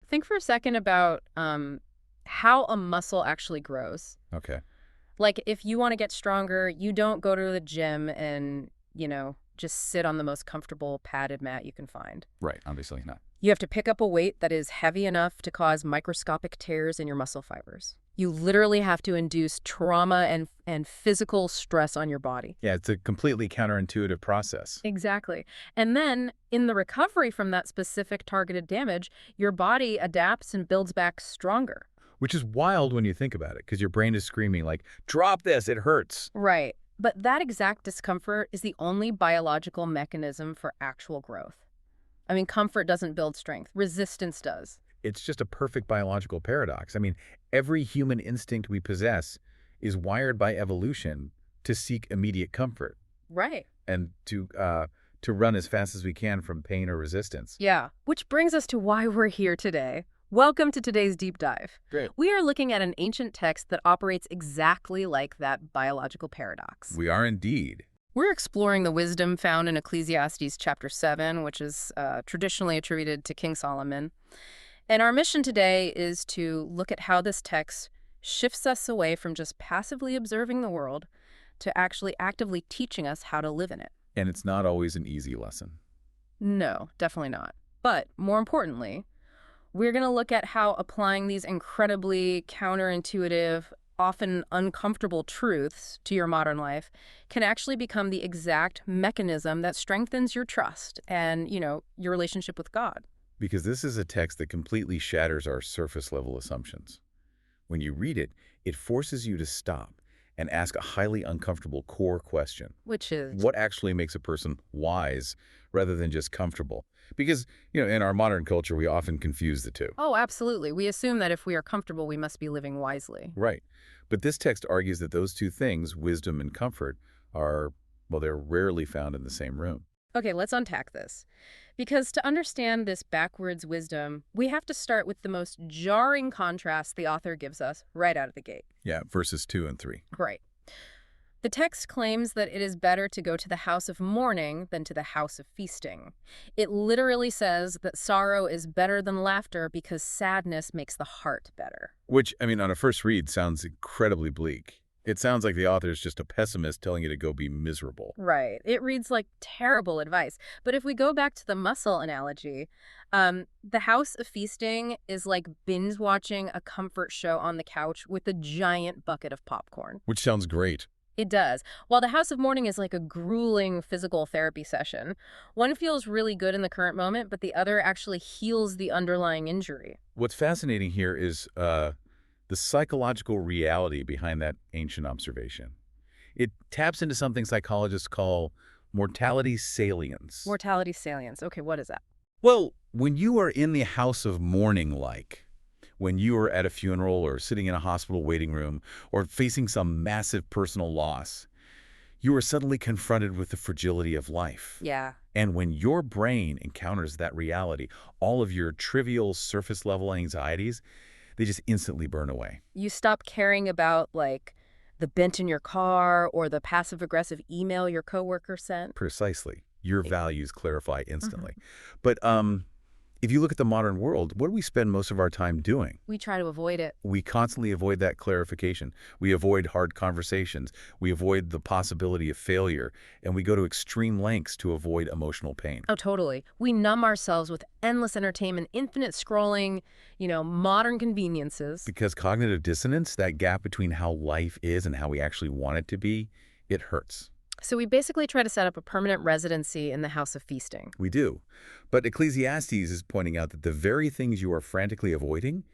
think for a second about how a muscle actually grows. Okay. Like, if you want to get stronger, you don't go to the gym and, just sit on the most comfortable padded mat you can find. Right. Obviously not. You have to pick up a weight that is heavy enough to cause microscopic tears in your muscle fibers. You literally have to induce trauma and physical stress on your body. Yeah, it's a completely counterintuitive process. Exactly. And then, in the recovery from that specific targeted damage, your body adapts and builds back stronger. Which is wild when you think about it, because your brain is screaming like, drop this, it hurts. Right. But that exact discomfort is the only biological mechanism for actual growth. I mean, comfort doesn't build strength. Resistance does. It's just a perfect biological paradox. I mean, every human instinct we possess is wired by evolution to seek immediate comfort Right. and to run as fast as we can from pain or resistance. Yeah. Which brings us to why we're here today. Welcome to today's deep dive. Great. We are looking at an ancient text that operates exactly like that biological paradox. We are indeed. We're exploring the wisdom found in Ecclesiastes chapter 7, which is traditionally attributed to King Solomon. And our mission today is to look at how this text shifts us away from just passively observing the world to actually actively teaching us how to live in it. And it's not always an easy lesson. No, definitely not. But more importantly, we're going to look at how applying these incredibly counterintuitive, often uncomfortable truths to your modern life can actually become the exact mechanism that strengthens your trust and, your relationship with God. Because this is a text that completely shatters our surface-level assumptions. When you read it, it forces you to stop and ask a highly uncomfortable core question. Which is, What actually makes a person wise rather than just comfortable? Because, in our modern culture, we often confuse the two. oh, absolutely. We assume that if we are comfortable, we must be living wisely. Right. But this text argues that those two things, wisdom and comfort, they're rarely found in the same room. Okay, let's unpack this. Because to understand this backwards wisdom, we have to start with the most jarring contrast the author gives us right out of the gate. Yeah, verses 2 and 3. Right. The text claims that it is better to go to the house of mourning than to the house of feasting. It literally says that sorrow is better than laughter because sadness makes the heart better. Which, on a first read, sounds incredibly bleak. It sounds like the author is just a pessimist telling you to go be miserable. Right. It reads like terrible advice. But if we go back to the muscle analogy, the house of feasting is like binge watching a comfort show on the couch with a giant bucket of popcorn. Which sounds great. It does. While the house of mourning is like a grueling physical therapy session. One feels really good in the current moment, but the other actually heals the underlying injury. What's fascinating here is the psychological reality behind that ancient observation. It taps into something psychologists call mortality salience. Mortality salience. Okay, what is that? Well, when you are in the house of mourning, when you are at a funeral or sitting in a hospital waiting room or facing some massive personal loss, you are suddenly confronted with the fragility of life. Yeah. And when your brain encounters that reality, all of your trivial surface-level anxieties, they just instantly burn away. You stop caring about, like, the bent in your car or the passive-aggressive email your coworker sent. Precisely. Your values clarify instantly. But if you look at the modern world, what do we spend most of our time doing? We try to avoid it. We constantly avoid that clarification. We avoid hard conversations. We avoid the possibility of failure. And we go to extreme lengths to avoid emotional pain. Oh, totally. We numb ourselves with endless entertainment, infinite scrolling, modern conveniences. Because cognitive dissonance, that gap between how life is and how we actually want it to be, it hurts. So we basically try to set up a permanent residency in the house of feasting. We do. But Ecclesiastes is pointing out that the very things you are frantically avoiding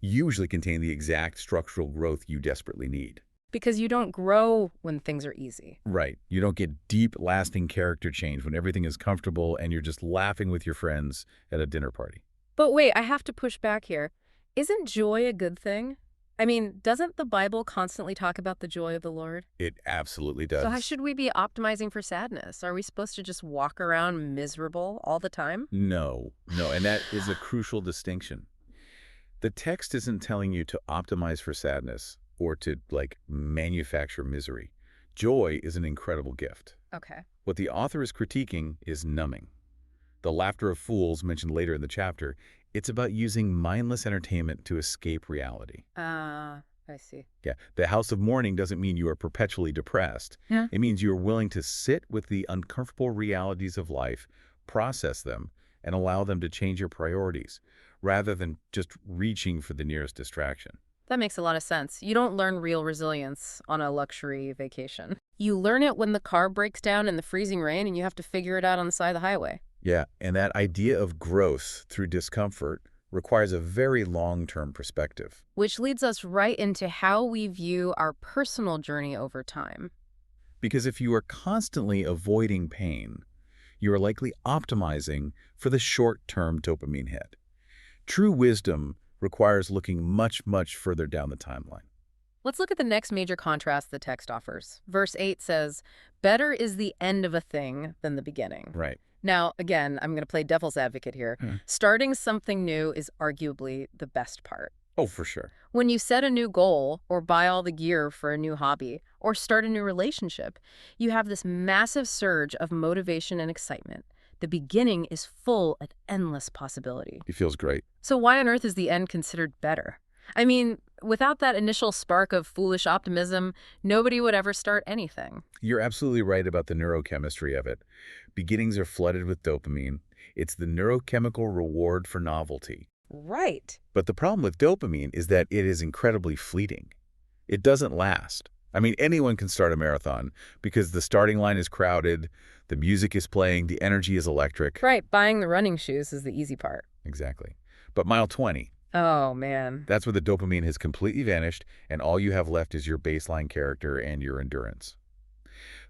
usually contain the exact structural growth you desperately need. Because you don't grow when things are easy. Right. You don't get deep, lasting character change when everything is comfortable and you're just laughing with your friends at a dinner party. But wait, I have to push back here. Isn't joy a good thing? I mean, doesn't the Bible constantly talk about the joy of the Lord? It absolutely does. So how should we be optimizing for sadness? Are we supposed to just walk around miserable all the time? No. And that is a crucial distinction. The text isn't telling you to optimize for sadness or to, manufacture misery. Joy is an incredible gift. Okay. What the author is critiquing is numbing. The laughter of fools mentioned later in the chapter, it's about using mindless entertainment to escape reality. I see. Yeah, the house of mourning doesn't mean you are perpetually depressed. Yeah. It means you are willing to sit with the uncomfortable realities of life, process them, and allow them to change your priorities, rather than just reaching for the nearest distraction. That makes a lot of sense. You don't learn real resilience on a luxury vacation. You learn it when the car breaks down in the freezing rain and you have to figure it out on the side of the highway. Yeah, and that idea of growth through discomfort requires a very long-term perspective. Which leads us right into how we view our personal journey over time. Because if you are constantly avoiding pain, you are likely optimizing for the short-term dopamine hit. True wisdom requires looking much, much further down the timeline. Let's look at the next major contrast the text offers. Verse 8 says, "Better is the end of a thing than the beginning." Right. Now, again, I'm going to play devil's advocate here. Starting something new is arguably the best part. Oh, for sure. When you set a new goal, or buy all the gear for a new hobby, or start a new relationship, you have this massive surge of motivation and excitement. The beginning is full of endless possibility. It feels great. So why on earth is the end considered better? I mean, without that initial spark of foolish optimism, nobody would ever start anything. You're absolutely right about the neurochemistry of it. Beginnings are flooded with dopamine. It's the neurochemical reward for novelty. Right. But the problem with dopamine is that it is incredibly fleeting. It doesn't last. I mean, anyone can start a marathon because the starting line is crowded, the music is playing, the energy is electric. Right, buying the running shoes is the easy part. Exactly. But mile 20, Oh, man. that's where the dopamine has completely vanished and all you have left is your baseline character and your endurance.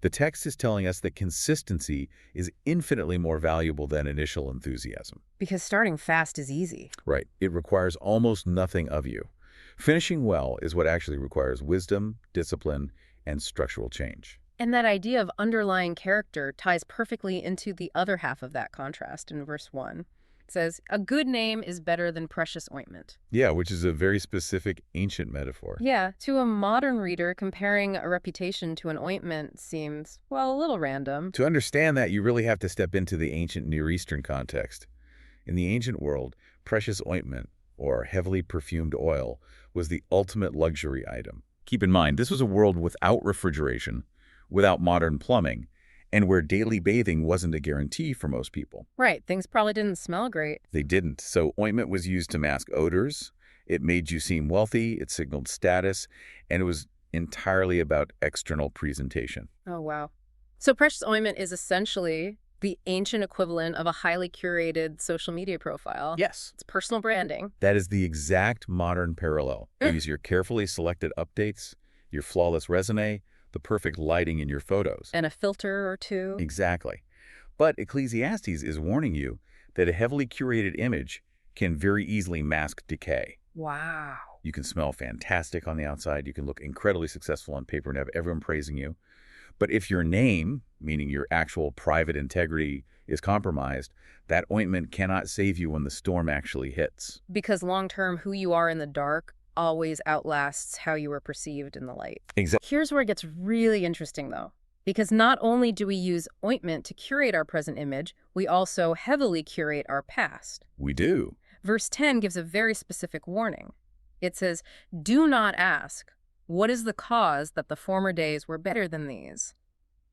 The text is telling us that consistency is infinitely more valuable than initial enthusiasm. Because starting fast is easy. Right. It requires almost nothing of you. Finishing well is what actually requires wisdom, discipline, and structural change. And that idea of underlying character ties perfectly into the other half of that contrast in verse 1. It says, "A good name is better than precious ointment." Yeah, which is a very specific ancient metaphor. Yeah, to a modern reader, comparing a reputation to an ointment seems, well, a little random. To understand that, you really have to step into the ancient Near Eastern context. In the ancient world, precious ointment, or heavily perfumed oil, was the ultimate luxury item. Keep in mind, this was a world without refrigeration, without modern plumbing, and where daily bathing wasn't a guarantee for most people. Right, things probably didn't smell great. They didn't. So ointment was used to mask odors. It made you seem wealthy. It signaled status. And it was entirely about external presentation. Oh, wow. So precious ointment is essentially the ancient equivalent of a highly curated social media profile. Yes. It's personal branding. That is the exact modern parallel. Use your carefully selected updates, your flawless resume, the perfect lighting in your photos. And a filter or two. Exactly. But Ecclesiastes is warning you that a heavily curated image can very easily mask decay. Wow. You can smell fantastic on the outside. You can look incredibly successful on paper and have everyone praising you. But if your name, meaning your actual private integrity, is compromised, that ointment cannot save you when the storm actually hits. Because long-term, who you are in the dark always outlasts how you were perceived in the light. Exactly. Here's where it gets really interesting, though. Because not only do we use ointment to curate our present image, we also heavily curate our past. We do. Verse 10 gives a very specific warning. It says, "Do not ask, what is the cause that the former days were better than these?"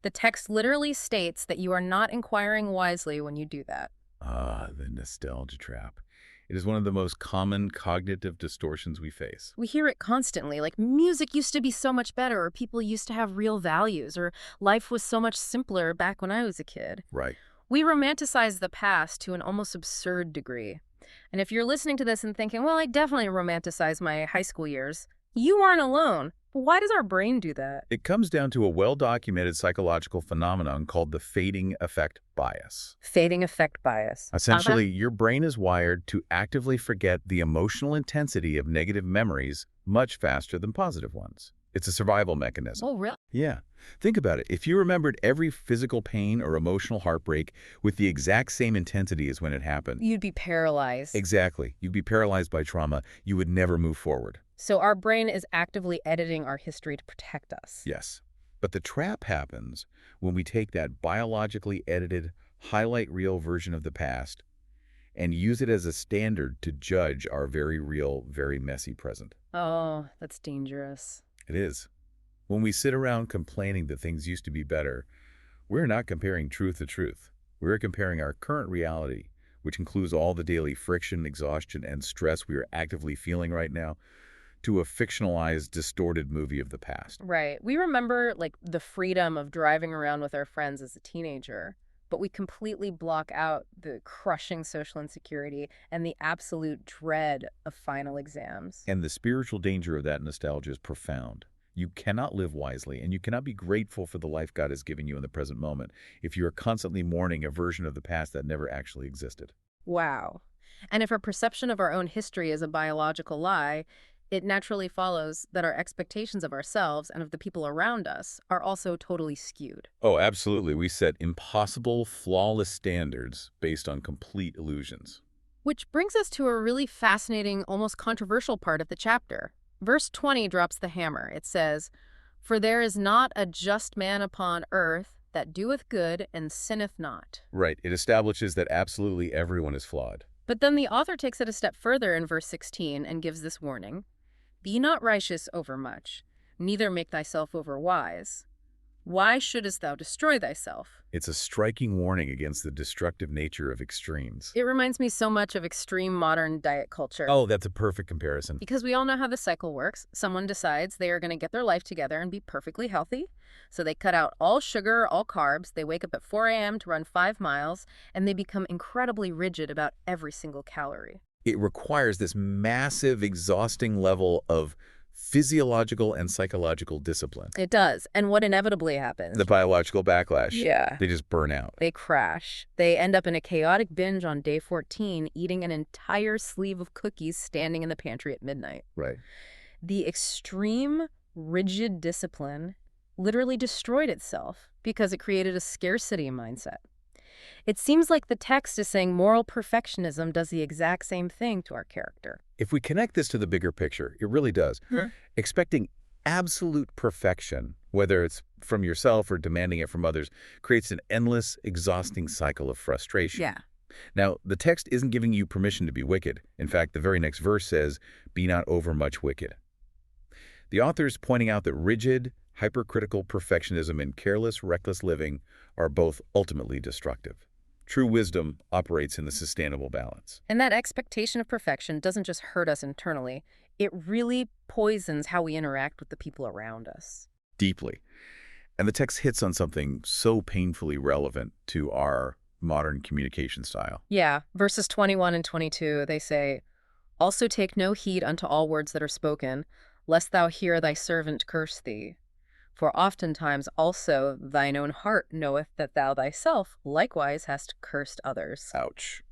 The text literally states that you are not inquiring wisely when you do that. Ah, the nostalgia trap. It is one of the most common cognitive distortions we face. We hear it constantly, like music used to be so much better, or people used to have real values, or life was so much simpler back when I was a kid. Right. We romanticize the past to an almost absurd degree. And if you're listening to this and thinking, well, I definitely romanticize my high school years, you aren't alone. But why does our brain do that? It comes down to a well-documented psychological phenomenon called the fading effect bias. Fading effect bias. Essentially, your brain is wired to actively forget the emotional intensity of negative memories much faster than positive ones. It's a survival mechanism. Oh, really? Yeah. Think about it. If you remembered every physical pain or emotional heartbreak with the exact same intensity as when it happened. You'd be paralyzed. Exactly. You'd be paralyzed by trauma. You would never move forward. So our brain is actively editing our history to protect us. Yes. But the trap happens when we take that biologically edited, highlight real version of the past, and use it as a standard to judge our very real, very messy present. Oh, that's dangerous. It is. When we sit around complaining that things used to be better, we're not comparing truth to truth. We're comparing our current reality, which includes all the daily friction, exhaustion, and stress we are actively feeling right now, to a fictionalized, distorted movie of the past. Right. We remember, like, the freedom of driving around with our friends as a teenager, but we completely block out the crushing social insecurity and the absolute dread of final exams. And the spiritual danger of that nostalgia is profound. You cannot live wisely, and you cannot be grateful for the life God has given you in the present moment if you are constantly mourning a version of the past that never actually existed. Wow. And if our perception of our own history is a biological lie, it naturally follows that our expectations of ourselves and of the people around us are also totally skewed. Oh, absolutely. We set impossible, flawless standards based on complete illusions. Which brings us to a really fascinating, almost controversial part of the chapter. Verse 20 drops the hammer. It says, "For there is not a just man upon earth that doeth good and sinneth not." Right. It establishes that absolutely everyone is flawed. But then the author takes it a step further in verse 16 and gives this warning. "Be not righteous overmuch, neither make thyself overwise. Why shouldest thou destroy thyself?" It's a striking warning against the destructive nature of extremes. It reminds me so much of extreme modern diet culture. Oh, that's a perfect comparison. Because we all know how the cycle works. Someone decides they are going to get their life together and be perfectly healthy. So they cut out all sugar, all carbs. They wake up at 4 a.m. to run 5 miles, and they become incredibly rigid about every single calorie. It requires this massive, exhausting level of physiological and psychological discipline. It does. And what inevitably happens? The biological backlash. Yeah. They just burn out. They crash. They end up in a chaotic binge on day 14, eating an entire sleeve of cookies standing in the pantry at midnight. Right. The extreme, rigid discipline literally destroyed itself because it created a scarcity mindset. It seems like the text is saying moral perfectionism does the exact same thing to our character. If we connect this to the bigger picture, it really does. Hmm. Expecting absolute perfection, whether it's from yourself or demanding it from others, creates an endless, exhausting cycle of frustration. Yeah. Now, the text isn't giving you permission to be wicked. In fact, the very next verse says, "Be not overmuch wicked." The author is pointing out that rigid, hypercritical perfectionism and careless, reckless living are both ultimately destructive. True wisdom operates in the sustainable balance. And that expectation of perfection doesn't just hurt us internally, it really poisons how we interact with the people around us. Deeply. And the text hits on something so painfully relevant to our modern communication style. Yeah, verses 21 and 22, they say, "Also take no heed unto all words that are spoken, lest thou hear thy servant curse thee. For oftentimes also thine own heart knoweth that thou thyself likewise hast cursed others." Ouch.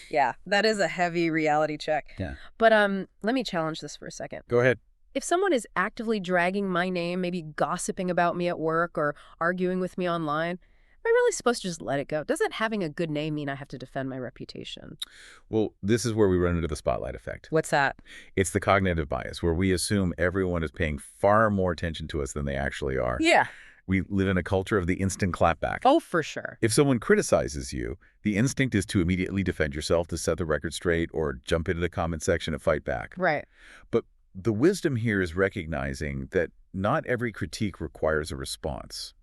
Yeah, that is a heavy reality check. Yeah. But let me challenge this for a second. Go ahead. If someone is actively dragging my name, maybe gossiping about me at work or arguing with me online, am I really supposed to just let it go? Doesn't having a good name mean I have to defend my reputation? Well, this is where we run into the spotlight effect. What's that? It's the cognitive bias, where we assume everyone is paying far more attention to us than they actually are. Yeah. We live in a culture of the instant clapback. Oh, for sure. If someone criticizes you, the instinct is to immediately defend yourself, to set the record straight, or jump into the comment section and fight back. Right. But the wisdom here is recognizing that not every critique requires a response.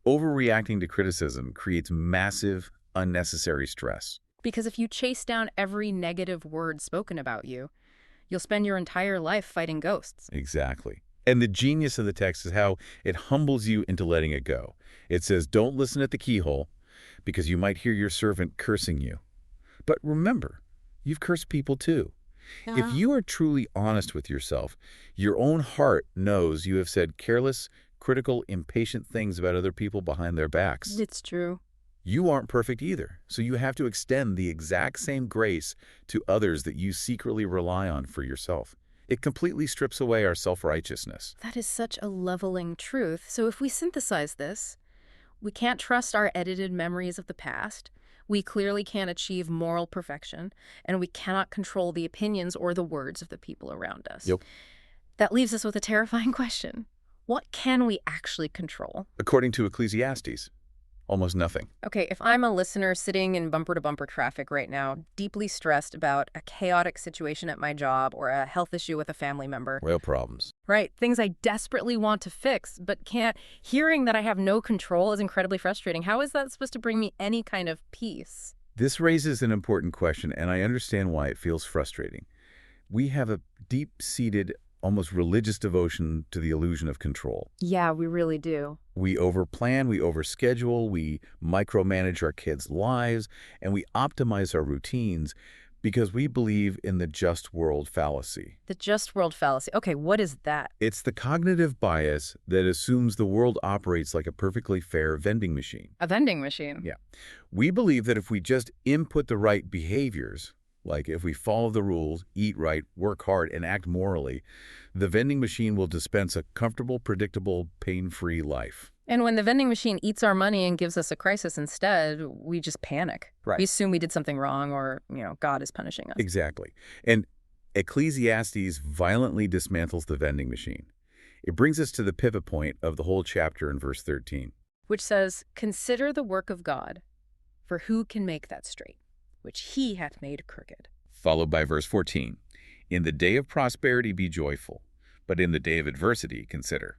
Overreacting to criticism creates massive, unnecessary stress. Because if you chase down every negative word spoken about you, you'll spend your entire life fighting ghosts. Exactly. And the genius of the text is how it humbles you into letting it go. It says, don't listen at the keyhole, because you might hear your servant cursing you. But remember, you've cursed people too. If you are truly honest with yourself, your own heart knows you have said careless, critical, impatient things about other people behind their backs. It's true. You aren't perfect either, so you have to extend the exact same grace to others that you secretly rely on for yourself. It completely strips away our self-righteousness. That is such a leveling truth. So if we synthesize this, we can't trust our edited memories of the past. We clearly can't achieve moral perfection, and we cannot control the opinions or the words of the people around us. Yep. That leaves us with a terrifying question. What can we actually control? According to Ecclesiastes, Almost nothing. Okay, if I'm a listener sitting in bumper-to-bumper traffic right now, deeply stressed about a chaotic situation at my job or a health issue with a family member, Real problems. right, things I desperately want to fix but can't, hearing that I have no control is incredibly frustrating. How is that supposed to bring me any kind of peace? This raises an important question, and I understand why it feels frustrating. We have a deep-seated, almost religious devotion to the illusion of control. Yeah, we really do. We overplan, we overschedule, we micromanage our kids' lives, and we optimize our routines because we believe in the just world fallacy. The just world fallacy. Okay, what is that? It's the cognitive bias that assumes the world operates like a perfectly fair vending machine. A vending machine. Yeah. We believe that if we just input the right behaviors, like if we follow the rules, eat right, work hard, and act morally, the vending machine will dispense a comfortable, predictable, pain-free life. And when the vending machine eats our money and gives us a crisis instead, we just panic. Right. We assume we did something wrong or, God is punishing us. Exactly. And Ecclesiastes violently dismantles the vending machine. It brings us to the pivot point of the whole chapter in verse 13. Which says, "Consider the work of God, for who can make that straight, which he hath made crooked." Followed by verse 14. In the day of prosperity be joyful, but in the day of adversity consider.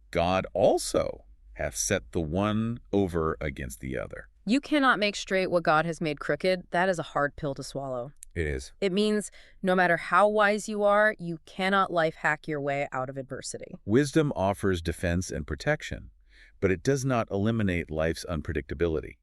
God also hath set the one over against the other. You cannot make straight what God has made crooked. That is a hard pill to swallow. It is. It means no matter how wise you are, you cannot life hack your way out of adversity. Wisdom offers defense and protection, but it does not eliminate life's unpredictability.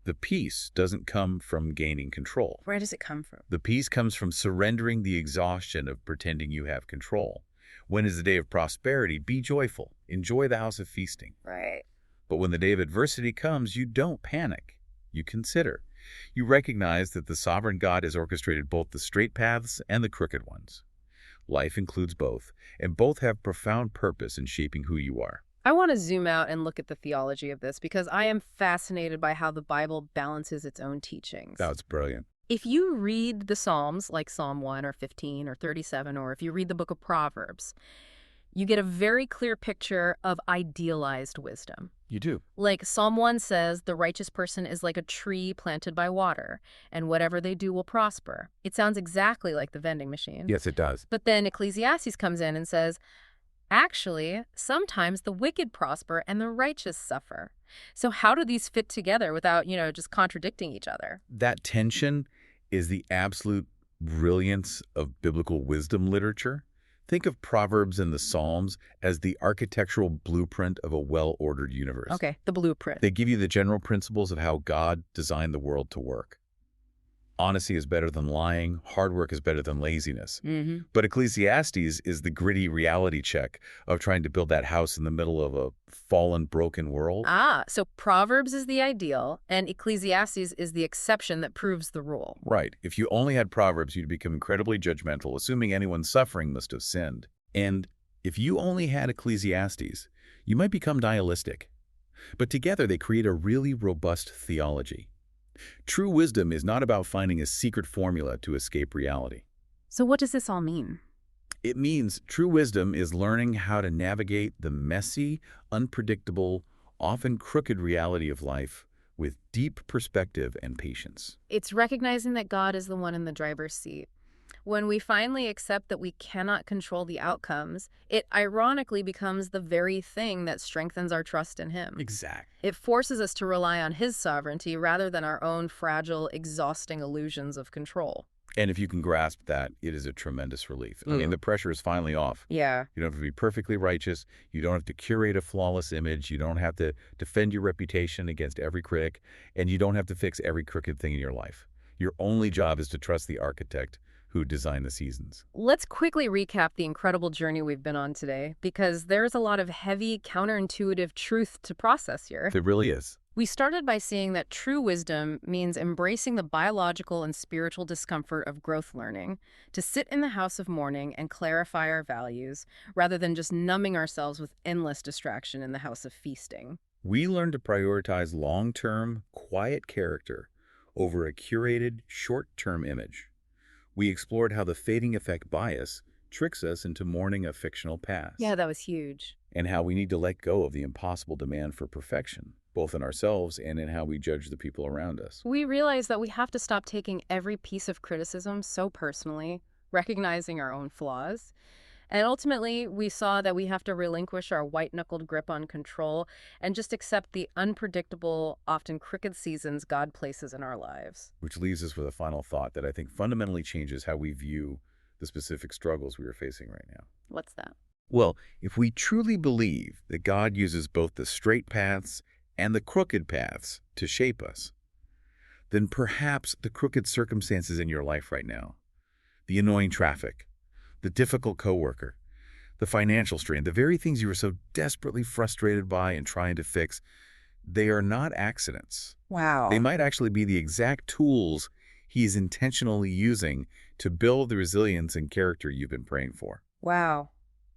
The peace doesn't come from gaining control. Where does it come from? The peace comes from surrendering the exhaustion of pretending you have control. When is the day of prosperity, be joyful. Enjoy the house of feasting. Right. But when the day of adversity comes, you don't panic. You consider. You recognize that the sovereign God has orchestrated both the straight paths and the crooked ones. Life includes both, and both have profound purpose in shaping who you are. I want to zoom out and look at the theology of this because I am fascinated by how the Bible balances its own teachings. That's brilliant. If you read the Psalms, like Psalm 1 or 15 or 37, or if you read the book of Proverbs, you get a very clear picture of idealized wisdom. You do. Like Psalm 1 says, the righteous person is like a tree planted by water, and whatever they do will prosper. It sounds exactly like the vending machine. Yes, it does. But then Ecclesiastes comes in and says, actually, sometimes the wicked prosper and the righteous suffer. So how do these fit together without, just contradicting each other? That tension is the absolute brilliance of biblical wisdom literature. Think of Proverbs and the Psalms as the architectural blueprint of a well-ordered universe. Okay, the blueprint. They give you the general principles of how God designed the world to work. Honesty is better than lying. Hard work is better than laziness. Mm-hmm. But Ecclesiastes is the gritty reality check of trying to build that house in the middle of a fallen, broken world. So Proverbs is the ideal, and Ecclesiastes is the exception that proves the rule. Right. If you only had Proverbs, you'd become incredibly judgmental, assuming anyone suffering must have sinned. And if you only had Ecclesiastes, you might become nihilistic. But together they create a really robust theology. True wisdom is not about finding a secret formula to escape reality. So what does this all mean? It means true wisdom is learning how to navigate the messy, unpredictable, often crooked reality of life with deep perspective and patience. It's recognizing that God is the one in the driver's seat. When we finally accept that we cannot control the outcomes, it ironically becomes the very thing that strengthens our trust in Him. Exactly. It forces us to rely on His sovereignty rather than our own fragile, exhausting illusions of control. And if you can grasp that, it is a tremendous relief. I mean, the pressure is finally off. Yeah. You don't have to be perfectly righteous. You don't have to curate a flawless image. You don't have to defend your reputation against every critic. And you don't have to fix every crooked thing in your life. Your only job is to trust the architect who designed the seasons. Let's quickly recap the incredible journey we've been on today, because there's a lot of heavy, counterintuitive truth to process here. It really is. We started by seeing that true wisdom means embracing the biological and spiritual discomfort of growth learning, to sit in the house of mourning and clarify our values, rather than just numbing ourselves with endless distraction in the house of feasting. We learned to prioritize long-term, quiet character over a curated, short-term image. We explored how the fading effect bias tricks us into mourning a fictional past. Yeah, that was huge. And how we need to let go of the impossible demand for perfection both in ourselves and in how we judge the people around us. We realize that we have to stop taking every piece of criticism so personally, recognizing our own flaws. And ultimately, we saw that we have to relinquish our white-knuckled grip on control and just accept the unpredictable, often crooked seasons God places in our lives. Which leaves us with a final thought that I think fundamentally changes how we view the specific struggles we are facing right now. What's that? Well, if we truly believe that God uses both the straight paths and the crooked paths to shape us, then perhaps the crooked circumstances in your life right now, the annoying traffic, the difficult coworker, the financial strain, the very things you are so desperately frustrated by and trying to fix, they are not accidents. They Wow. might actually be the exact tools He is intentionally using to build the resilience and character you've been praying for. Wow.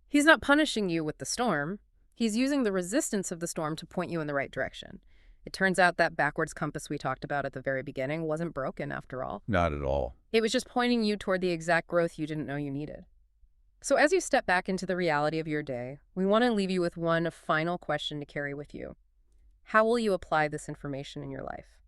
He's not punishing you with the storm. He's using the resistance of the storm to point you in the right direction. It turns out that backwards compass we talked about at the very beginning wasn't broken after all. Not at all. It was just pointing you toward the exact growth you didn't know you needed. So as you step back into the reality of your day, we want to leave you with one final question to carry with you. How will you apply this information in your life?